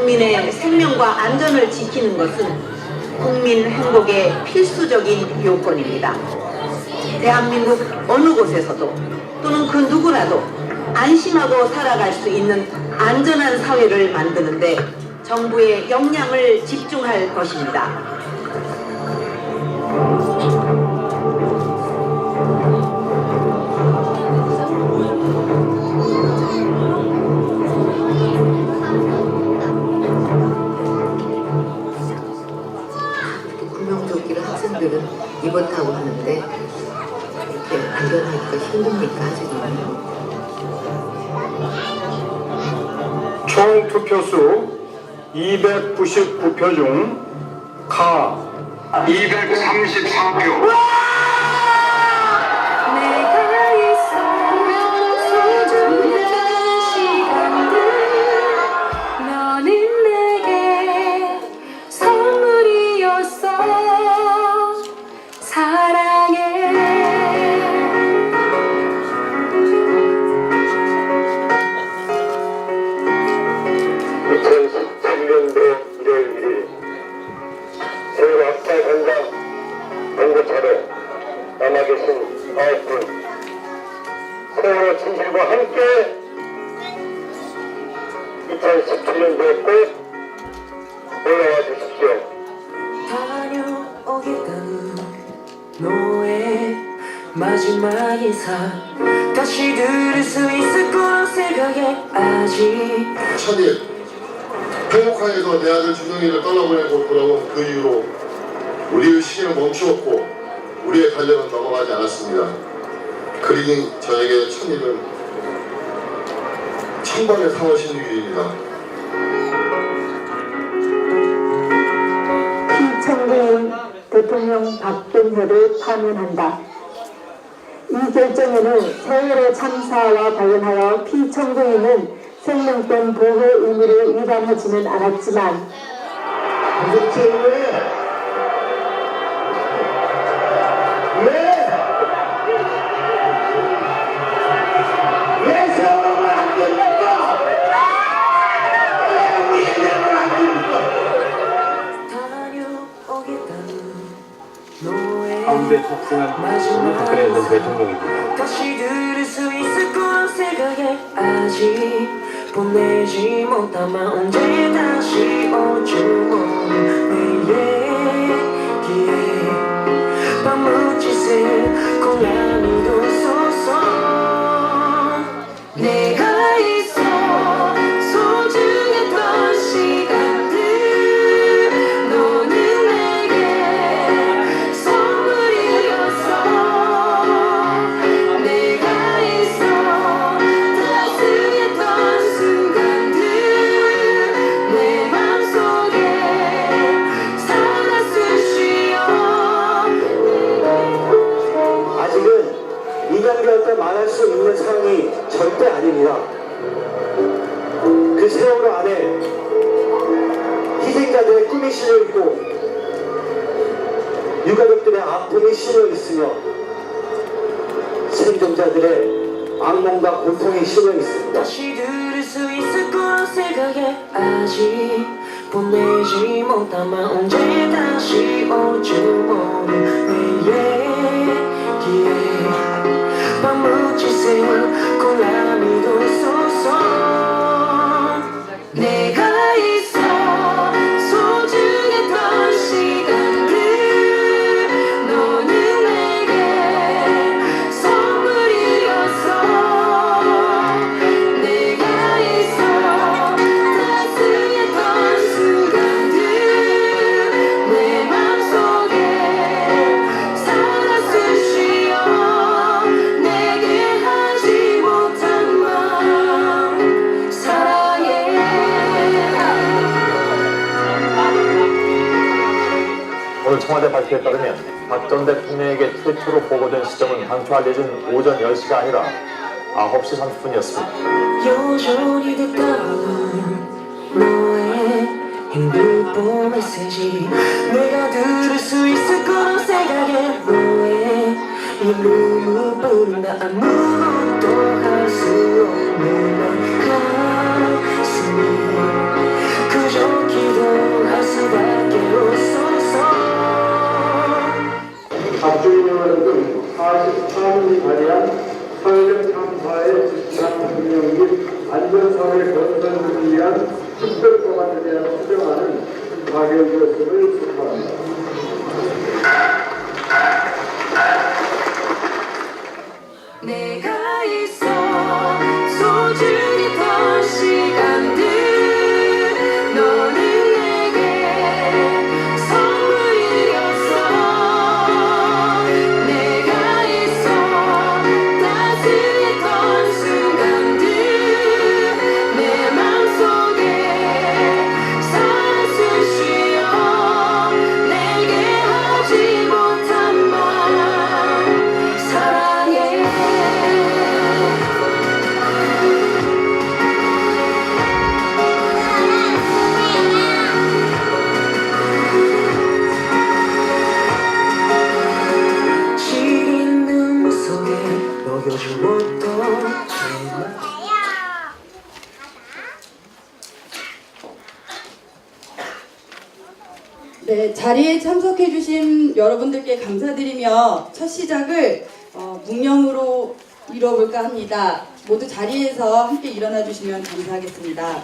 국민의 생명과 안전을 지키는 것은 국민 행복의 필수적인 요건입니다. 대한민국 어느 곳에서도 또는 그 누구라도 안심하고 살아갈 수 있는 안전한 사회를 만드는데 정부의 역량을 집중할 것입니다. 구명조끼를 학생들은 입었다고 하는데 이렇게 발견하기가 힘듭니까 지금? 총 투표수 299표 중 가 234표. 남아 계신 9분 세월호 진실과 함께 2017년도에 꼭 올라와 주십시오. 다녀오겠다는 너의 마지막 인사 다시 들을 수 있을 거란 생각에 아직 첫일 행복항에서 내 아들 준영이를 떠나보내고 돌아온 그 이후로 우리의 시계는 멈추었고 우리의 달력은 넘어가지 않았습니다. 그러니 저에게 첫일은 1000번의 4월 16일입니다. 피청구인 대통령 박근혜를 파면한다. 이 결정에는 세월호 참사와 관련하여 피청구인은 생명권 보호 의무를 위반하지는 않았지만 도대체 왜? 왜 세월호를 안 됩니까? 왜 우리 이름을 안 됩니까? 가운데 탑승한 박근혜 전 대통령입니다. 다시 들을 수 있을 거란 생각에 아직 보내지 못하면 언제 다시 올지 모르는 내 얘기에 밤무짓을 콩나미도 쏘쏘 내가 있어 소중했던 시간들 너는 내게 선물이었어 내가 있어 따스했던 순간들 내 맘속에 살았을 쉬어 아직은 2년여태 말할 수 있는 상황이 절대 아닙니다. 그 세월호 안에 희생자들의 꿈이 실려 있고 유가족들의 아픔이 실려 있으며 생존자들의 악몽과 고통이 실려 있습니다. 다시 들을 수 있을 거란 생각에 아직 보내지 못하면 언제 다시 올지 모르는 내 얘기에 밤무짓을 콩나미도 쏘쏘 내가 있어 소중했던 시간들 너는 내게 선물이었어 내가 있어 따스했던 순간들 내 맘속에 살았을 쉬어 내게 하지 못한 말 사랑해 오늘 청와대 발표에 따르면 박 전 대통령에게 최초로 보고된 시점은 당초 알려진 오전 10시가 아니라 9시 30분이었습니다. 여전히 됐다는 너의 핸드폰 메시지 내가 들을 수 있을 거란 생각에 너의 이름을 부른다 아무것도 할 수 없는 내 가슴이 그저 기도할 수밖에 없었어. 박주민의원 등 44명이 발의한 사회적 참사의 집단 운영 및 안전사회 건설을 위한 특별법안에 대한 수정안은 가결되었음을 축하합니다. 내가 있어 소중했던 시간들 너는 내게 선물이었어. 내가 있어 따스했던 순간들 내 맘속에 살수 쉬어 내게 하지 못한 말 사랑해. 시린 눈물 속에 녹여주었던 네, 자리에 참석해주신 여러분들께 감사드리며 첫 시작을 묵념으로 이뤄볼까 합니다. 모두 자리에서 함께 일어나 주시면 감사하겠습니다.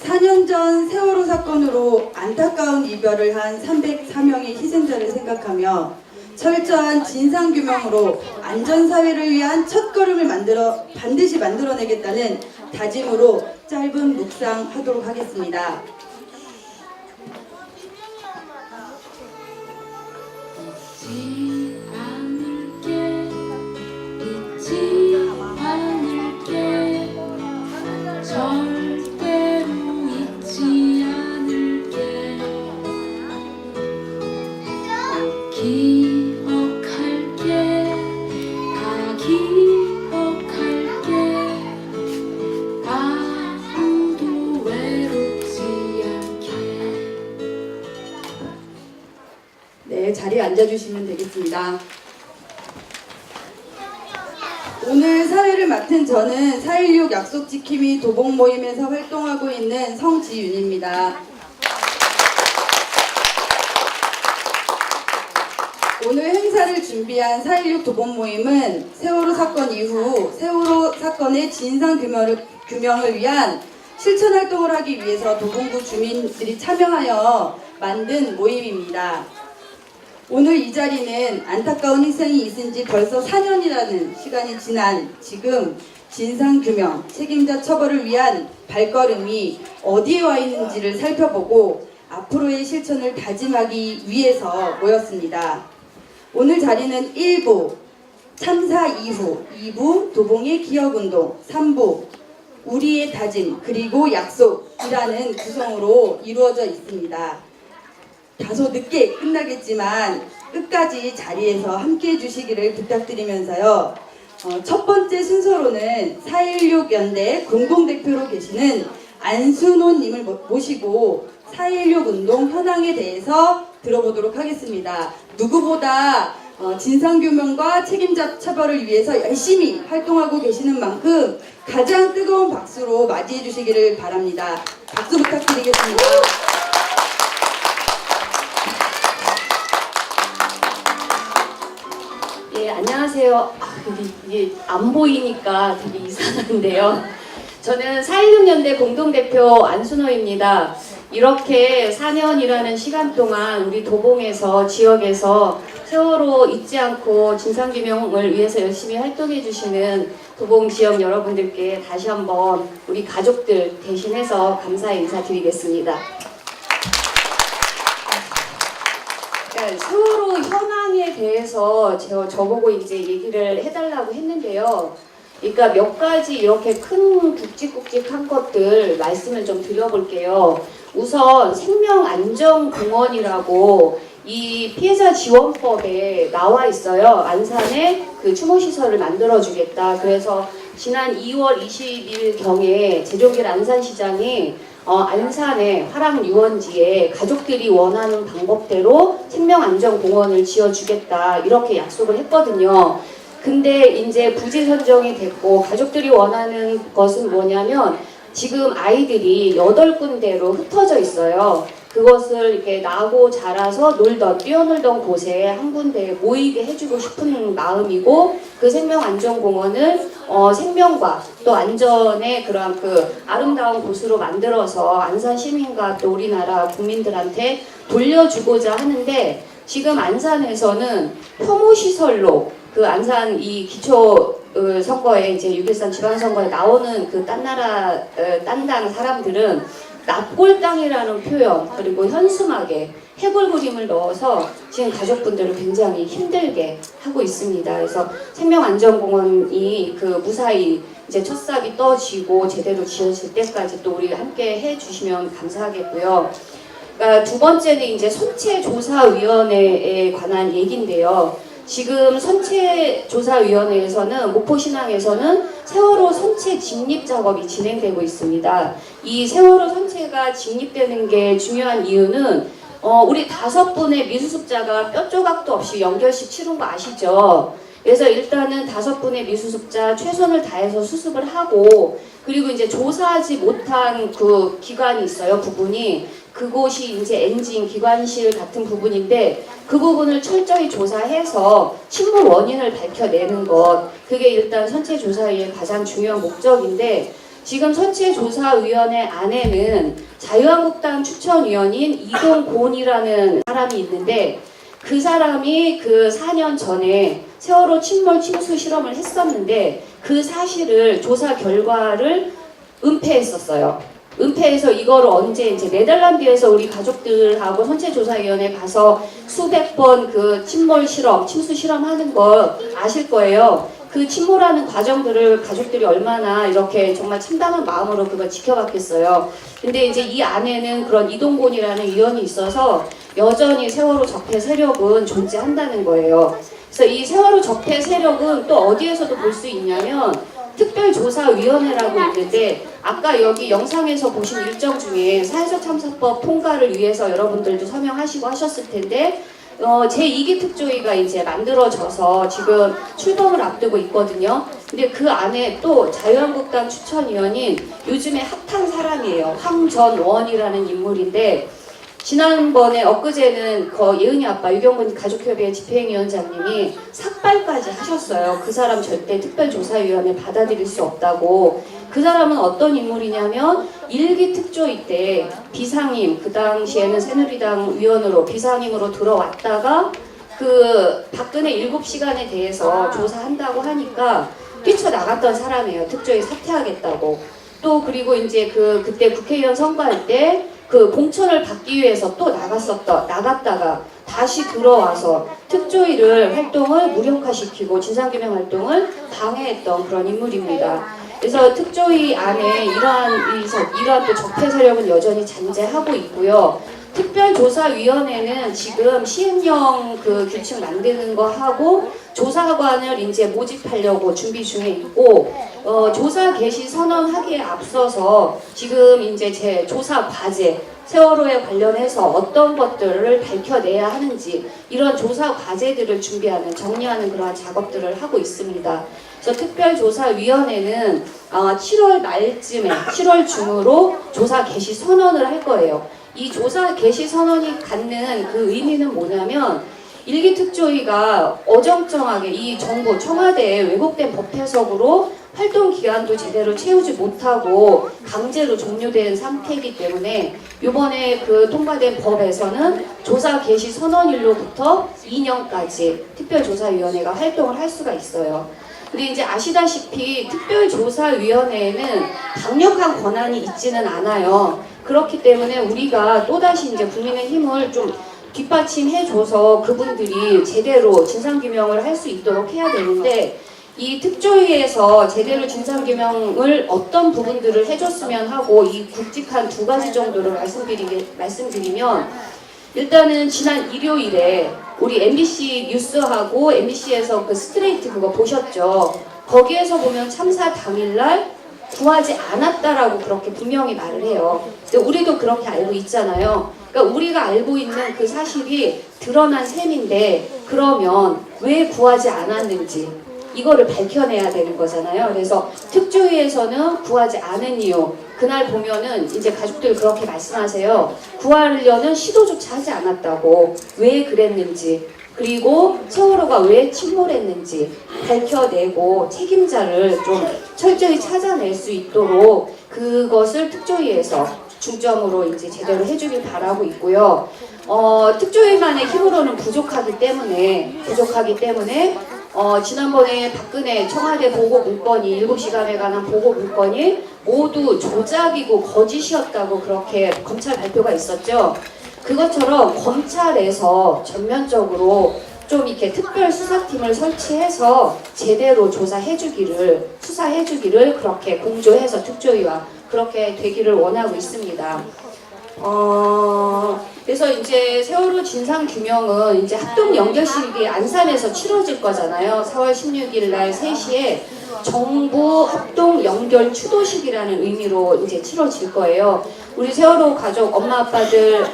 4년 전 세월호 사건으로 안타까운 이별을 한 304명의 희생자를 생각하며 철저한 진상규명으로 안전사회를 위한 첫걸음을 반드시 만들어내겠다는 다짐으로 짧은 묵상하도록 하겠습니다. 잊지 않을게 절대로 잊지 않을게 기억할게 다 기억할게 아무도 외롭지 않게. 네, 자리에 앉아주시면 되겠습니다. 오늘 사회를 맡은 저는 4.16 약속 지킴이 도봉 모임에서 활동하고 있는 성지윤입니다. 오늘 행사를 준비한 4.16 도봉 모임은 세월호 사건 이후 세월호 사건의 진상 규명을 위한 실천 활동을 하기 위해서 도봉구 주민들이 참여하여 만든 모임입니다. 오늘 이 자리는 안타까운 희생이 있은 지 벌써 4년이라는 시간이 지난 지금 진상규명, 책임자 처벌을 위한 발걸음이 어디에 와 있는지를 살펴보고 앞으로의 실천을 다짐하기 위해서 모였습니다. 오늘 자리는 1부, 참사 이후, 2부, 도봉의 기억운동, 3부, 우리의 다짐, 그리고 약속이라는 구성으로 이루어져 있습니다. 다소 늦게 끝나겠지만 끝까지 자리에서 함께 해주시기를 부탁드리면서요. 첫 번째 순서로는 4.16 연대 공동대표로 계시는 안순호님을 모시고 4.16 운동 현황에 대해서 들어보도록 하겠습니다. 누구보다 진상규명과 책임자 처벌을 위해서 열심히 활동하고 계시는 만큼 가장 뜨거운 박수로 맞이해 주시기를 바랍니다. 박수 부탁드리겠습니다. 예, 안녕하세요. 이게 안 보이니까 되게 이상한데요. 저는 4.16 연대 공동대표 안순호입니다. 이렇게 4년이라는 시간 동안 우리 도봉에서 지역에서 세월호 잊지 않고 진상규명을 위해서 열심히 활동해 주시는 도봉 지역 여러분들께 다시 한번 우리 가족들 대신해서 감사의 인사드리겠습니다. 세월호 현황에 대해서 저보고 이제 얘기를 해달라고 했는데요. 그러니까 몇 가지 이렇게 큰 굵직굵직한 것들 말씀을 좀 드려볼게요. 우선 생명안전공원이라고 이 피해자 지원법에 나와 있어요. 안산에 그 추모시설을 만들어주겠다. 그래서 지난 2월 20일 경에 제조길 안산시장이 안산의 화랑 유원지에 가족들이 원하는 방법대로 생명안전공원을 지어주겠다 이렇게 약속을 했거든요. 근데 이제 부지 선정이 됐고 가족들이 원하는 것은 뭐냐면 지금 아이들이 8군데로 흩어져 있어요. 그것을 이렇게 나고 자라서 뛰어놀던 곳에 한 군데에 모이게 해주고 싶은 마음이고, 그 생명안전공원을 생명과 또 안전의 그러한 그 아름다운 곳으로 만들어서 안산 시민과 또 우리나라 국민들한테 돌려주고자 하는데, 지금 안산에서는 혐오시설로 그 안산 이 기초 선거에 이제 6.13 지방선거에 나오는 그 딴 당 사람들은 납골 땅이라는 표현, 그리고 현수막에 해골 그림을 넣어서 지금 가족분들을 굉장히 힘들게 하고 있습니다. 그래서 생명안전공원이 그 무사히 이제 첫삽이 떠지고 제대로 지어질 때까지 또 우리 함께 해주시면 감사하겠고요. 그러니까 두 번째는 이제 선체조사위원회에 관한 얘기인데요. 지금 선체조사위원회에서는 목포신항에서는 세월호 선체 직립 작업이 진행되고 있습니다. 이 세월호 선체가 직립되는 게 중요한 이유는 우리 5분의 미수습자가 뼈 조각도 없이 연결식 치른 거 아시죠? 그래서 일단은 5분의 미수습자 최선을 다해서 수습을 하고, 그리고 이제 조사하지 못한 그 기관이 있어요, 부분이. 그곳이 이제 엔진, 기관실 같은 부분인데, 그 부분을 철저히 조사해서 침몰 원인을 밝혀내는 것, 그게 일단 선체조사위의 가장 중요한 목적인데, 지금 선체조사위원회 안에는 자유한국당 추천위원인 이동곤이라는 사람이 있는데, 그 사람이 그 4년 전에 세월호 침몰 침수 실험을 했었는데 그 사실을 조사 결과를 은폐했었어요. 은폐해서 이거를 언제 이제 네덜란드에서 우리 가족들하고 선체조사위원회 가서 수백 번 그 침몰 실험, 침수 실험하는 거 아실 거예요. 그 침몰하는 과정들을 가족들이 얼마나 이렇게 정말 참담한 마음으로 그걸 지켜봤겠어요. 근데 이제 이 안에는 그런 이동곤이라는 위원이 있어서 여전히 세월호 적폐 세력은 존재한다는 거예요. 그래서 이 세월호 적폐 세력은 또 어디에서도 볼 수 있냐면 특별조사위원회라고 있는데, 아까 여기 영상에서 보신 일정 중에 사회적 참사법 통과를 위해서 여러분들도 서명하시고 하셨을 텐데, 제2기 특조위가 이제 만들어져서 지금 출범을 앞두고 있거든요. 근데 그 안에 또 자유한국당 추천위원인 요즘에 핫한 사람이에요. 황전원이라는 인물인데, 지난번에 엊그제는 예은이 아빠 유경근 가족협의회 집행위원장님이 삭발까지 하셨어요. 그 사람 절대 특별조사위원회 받아들일 수 없다고. 그 사람은 어떤 인물이냐면 1기 특조위 때 비상임, 그 당시에는 새누리당 위원으로 비상임으로 들어왔다가 그 박근혜 7시간에 대해서 조사한다고 하니까 뛰쳐나갔던 사람이에요. 특조위 사퇴하겠다고. 또 그리고 이제 그때 국회의원 선거할 때 그 공천을 받기 위해서 또 나갔다가 다시 들어와서 특조위를 활동을 무력화시키고 진상규명 활동을 방해했던 그런 인물입니다. 그래서 특조위 안에 이러한 또 적폐 세력은 여전히 잔재하고 있고요. 특별조사위원회는 지금 시행령 그 규칙 만드는 거 하고 조사관을 이제 모집하려고 준비 중에 있고, 조사 개시 선언하기에 앞서서 지금 이제 제 조사 과제, 세월호에 관련해서 어떤 것들을 밝혀내야 하는지 이런 조사 과제들을 준비하는, 정리하는 그러한 작업들을 하고 있습니다. 그래서 특별조사위원회는 7월 말쯤에, 7월 중으로 조사 개시 선언을 할 거예요. 이 조사 개시 선언이 갖는 그 의미는 뭐냐면, 1기 특조위가 어정쩡하게 이 정부 청와대에 왜곡된 법 해석으로 활동 기간도 제대로 채우지 못하고 강제로 종료된 상태이기 때문에 이번에 그 통과된 법에서는 조사 개시 선언일로부터 2년까지 특별조사위원회가 활동을 할 수가 있어요. 근데 이제 아시다시피 특별조사위원회에는 강력한 권한이 있지는 않아요. 그렇기 때문에 우리가 또다시 이제 국민의힘을 좀 뒷받침해줘서 그분들이 제대로 진상규명을 할 수 있도록 해야 되는데, 이 특조위에서 제대로 진상규명을 어떤 부분들을 해줬으면 하고 이 굵직한 2가지 정도를 말씀드리면, 일단은 지난 일요일에 우리 MBC 뉴스하고 MBC에서 그 스트레이트 그거 보셨죠? 거기에서 보면 참사 당일날 구하지 않았다라고 그렇게 분명히 말을 해요. 근데 우리도 그렇게 알고 있잖아요. 그러니까 우리가 알고 있는 그 사실이 드러난 셈인데, 그러면 왜 구하지 않았는지 이거를 밝혀내야 되는 거잖아요. 그래서 특조위에서는 구하지 않은 이유, 그날 보면은 이제 가족들이 그렇게 말씀하세요. 구하려는 시도조차 하지 않았다고. 왜 그랬는지, 그리고 세월호가 왜 침몰했는지 밝혀내고 책임자를 좀 철저히 찾아낼 수 있도록 그것을 특조위에서 중점으로 이제 제대로 해주길 바라고 있고요. 특조위만의 힘으로는 부족하기 때문에 지난번에 박근혜 청와대 보고 문건이 7시간에 관한 보고 문건이 모두 조작이고 거짓이었다고 그렇게 검찰 발표가 있었죠. 그것처럼 검찰에서 전면적으로 좀 이렇게 특별 수사팀을 설치해서 제대로 수사해주기를 그렇게 공조해서 특조위와 그렇게 되기를 원하고 있습니다. 그래서 이제 세월호 진상규명은 이제 합동 연결식이 안산에서 치러질 거잖아요. 4월 16일 날 3시에 정부 합동 연결 추도식이라는 의미로 이제 치러질 거예요. 우리 세월호 가족 엄마 아빠들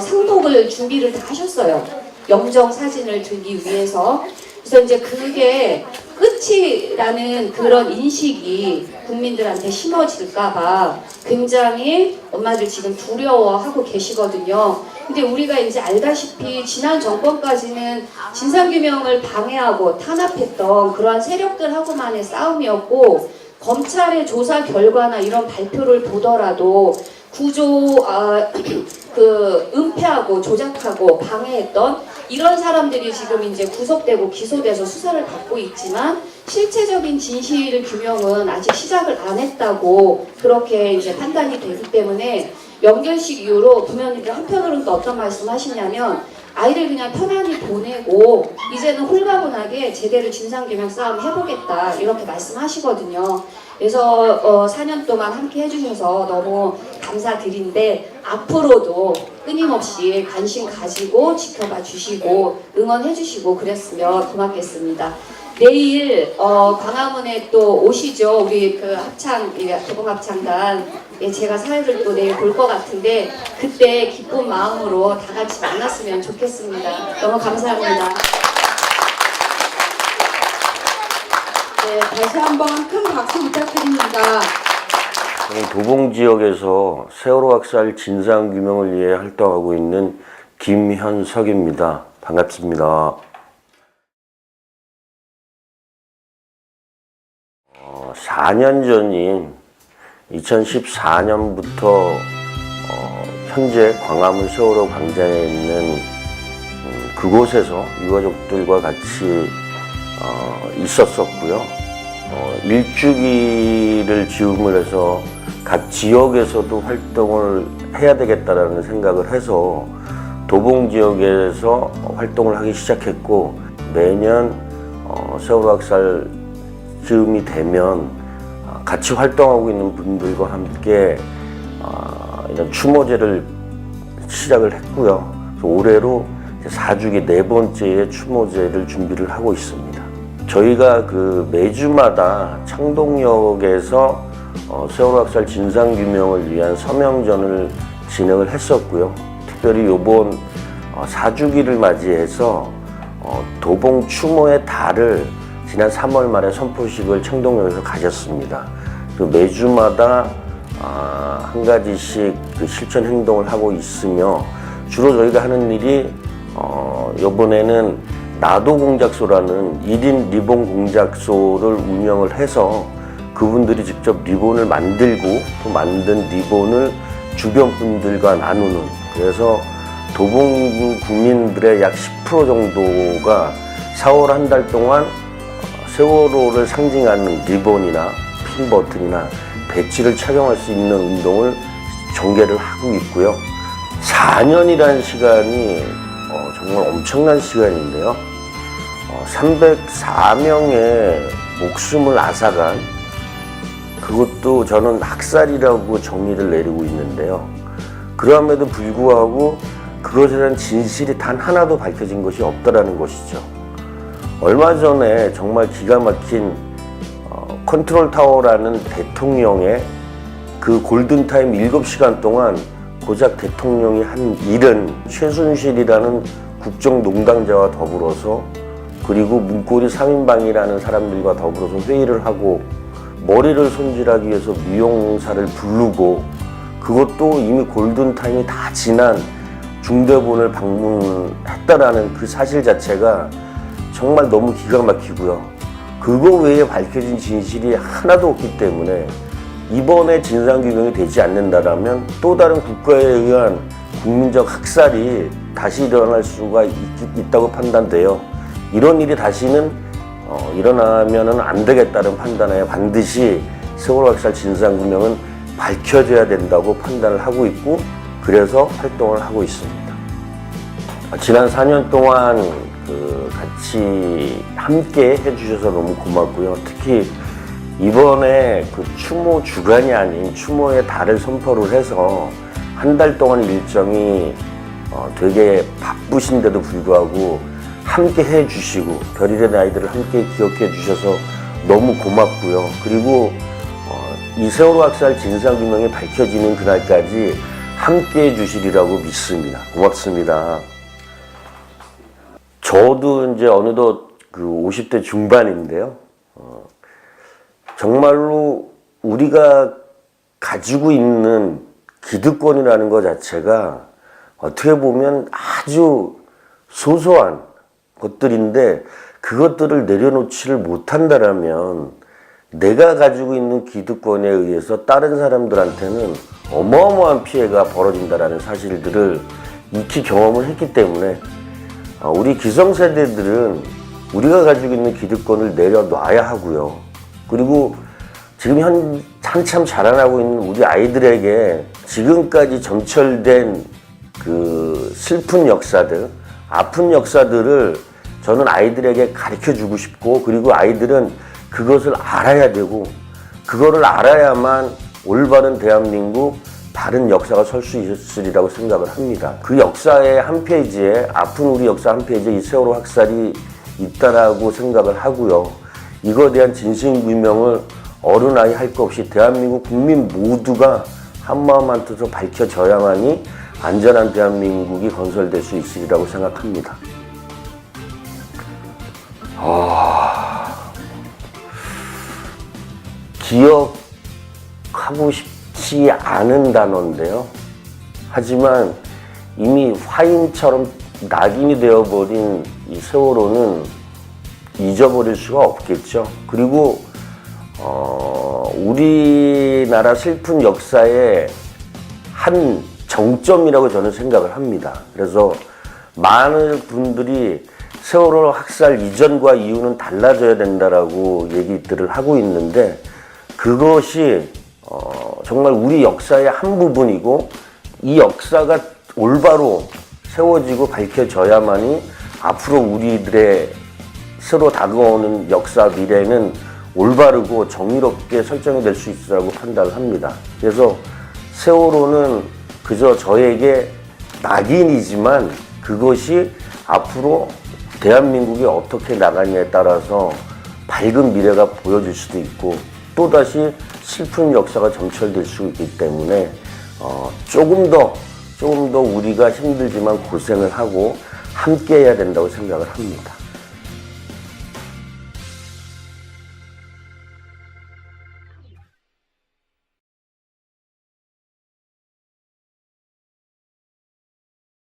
상복을 준비를 다 하셨어요. 영정 사진을 들기 위해서. 그래서 이제 그게 끝이라는 그런 인식이 국민들한테 심어질까봐 굉장히 엄마들 지금 두려워하고 계시거든요. 근데 우리가 이제 알다시피 지난 정권까지는 진상규명을 방해하고 탄압했던 그러한 세력들하고만의 싸움이었고, 검찰의 조사 결과나 이런 발표를 보더라도 은폐하고 조작하고 방해했던 이런 사람들이 지금 이제 구속되고 기소돼서 수사를 받고 있지만 실체적인 진실 규명은 아직 시작을 안 했다고 그렇게 이제 판단이 되기 때문에 연결식 이후로 부모님들 한편으로는 또 어떤 말씀 하시냐면 아이를 그냥 편안히 보내고 이제는 홀가분하게 제대로 진상규명 싸움 해보겠다 이렇게 말씀하시거든요. 그래서 4년 동안 함께 해주셔서 너무 감사드린데 앞으로도 끊임없이 관심 가지고 지켜봐 주시고 응원해 주시고 그랬으면 고맙겠습니다. 내일 광화문에 또 오시죠. 우리 그 도봉합창단. 제가 사회를 또 내일 볼 것 같은데 그때 기쁜 마음으로 다 같이 만났으면 좋겠습니다. 너무 감사합니다. 네, 다시 한번 큰 박수 부탁드립니다. 도봉 지역에서 세월호 학살 진상규명을 위해 활동하고 있는 김현석입니다. 반갑습니다. 4년 전인 2014년부터 현재 광화문 세월호 광장에 있는 그곳에서 유가족들과 같이 있었었고요. 일주기를 즈음을 해서 각 지역에서도 활동을 해야 되겠다라는 생각을 해서 도봉 지역에서 활동을 하기 시작했고, 매년 세월호 학살 즈음이 되면 같이 활동하고 있는 분들과 함께 이런 추모제를 시작을 했고요. 그래서 올해로 4주기 4번째의 추모제를 준비를 하고 있습니다. 저희가 그 매주마다 창동역에서 세월호 학살 진상규명을 위한 서명전을 진행을 했었고요. 특별히 이번 4주기를 맞이해서 도봉 추모의 달을 지난 3월 말에 선포식을 창동역에서 가졌습니다. 그 매주마다 한 가지씩 그 실천 행동을 하고 있으며, 주로 저희가 하는 일이 이번에는 나도 공작소라는 1인 리본 공작소를 운영을 해서 그분들이 직접 리본을 만들고 또 만든 리본을 주변 분들과 나누는, 그래서 도봉 국민들의 약 10% 정도가 4월 한 달 동안 세월호를 상징하는 리본이나 핀 버튼이나 배지를 착용할 수 있는 운동을 전개를 하고 있고요. 4년이라는 시간이 정말 엄청난 시간인데요. 304명의 목숨을 앗아간, 그것도 저는 학살이라고 정의를 내리고 있는데요. 그럼에도 불구하고 그것에 대한 진실이 단 하나도 밝혀진 것이 없다라는 것이죠. 얼마 전에 정말 기가 막힌 컨트롤 타워라는 대통령의 그 골든타임 7시간 동안 고작 대통령이 한 일은 최순실이라는 국정농단자와 더불어서, 그리고 문고리 3인방이라는 사람들과 더불어서 회의를 하고 머리를 손질하기 위해서 미용사를 부르고 그것도 이미 골든타임이 다 지난 중대본을 방문했다라는 그 사실 자체가 정말 너무 기가 막히고요. 그거 외에 밝혀진 진실이 하나도 없기 때문에 이번에 진상규명이 되지 않는다라면 또 다른 국가에 의한 국민적 학살이 다시 일어날 수가 있다고 판단돼요. 이런 일이 다시는 일어나면은 안 되겠다는 판단에 반드시 세월호 학살 진상규명은 밝혀져야 된다고 판단을 하고 있고 그래서 활동을 하고 있습니다. 지난 4년 동안 같이 함께 해주셔서 너무 고맙고요. 특히 이번에 추모 주간이 아닌 추모의 달을 선포를 해서 한 달 동안 일정이 되게 바쁘신데도 불구하고 함께 해주시고 별일의 아이들을 함께 기억해 주셔서 너무 고맙고요. 그리고 이 세월호 학살 진상규명이 밝혀지는 그날까지 함께 해주시리라고 믿습니다. 고맙습니다. 저도 이제 어느덧 50대 중반인데요. 정말로 우리가 가지고 있는 기득권이라는 것 자체가 어떻게 보면 아주 소소한 것들인데 그것들을 내려놓지를 못한다라면 내가 가지고 있는 기득권에 의해서 다른 사람들한테는 어마어마한 피해가 벌어진다라는 사실들을 익히 경험을 했기 때문에 우리 기성세대들은 우리가 가지고 있는 기득권을 내려놔야 하고요. 그리고 지금 한참 자라나고 있는 우리 아이들에게 지금까지 점철된 그 슬픈 역사들, 아픈 역사들을 저는 아이들에게 가르쳐주고 싶고 그리고 아이들은 그것을 알아야 되고 그거를 알아야만 올바른 대한민국 다른 역사가 설 수 있으리라고 생각을 합니다. 그 역사의 한 페이지에 아픈 우리 역사 한 페이지에 이 세월호 학살이 있다라고 생각을 하고요. 이거에 대한 진실규명을 어른 아이 할 것 없이 대한민국 국민 모두가 한마음 한뜻으로 밝혀져야만이 안전한 대한민국이 건설될 수 있으리라고 생각합니다. 기억하고 싶지 않은 단어인데요. 하지만 이미 화인처럼 낙인이 되어버린 이 세월호는 잊어버릴 수가 없겠죠. 그리고 우리나라 슬픈 역사의 한 정점이라고 저는 생각을 합니다. 그래서 많은 분들이 세월호 학살 이전과 이후는 달라져야 된다라고 얘기들을 하고 있는데 그것이 정말 우리 역사의 한 부분이고 이 역사가 올바로 세워지고 밝혀져야만이 앞으로 우리들의 새로 다가오는 역사 미래는 올바르고 정의롭게 설정이 될 수 있으라고 판단을 합니다. 그래서 세월호는 그저 저에게 낙인이지만 그것이 앞으로 대한민국이 어떻게 나가냐에 따라서 밝은 미래가 보여질 수도 있고 또다시 슬픈 역사가 점철될 수 있기 때문에 조금 더 우리가 힘들지만 고생을 하고 함께 해야 된다고 생각을 합니다.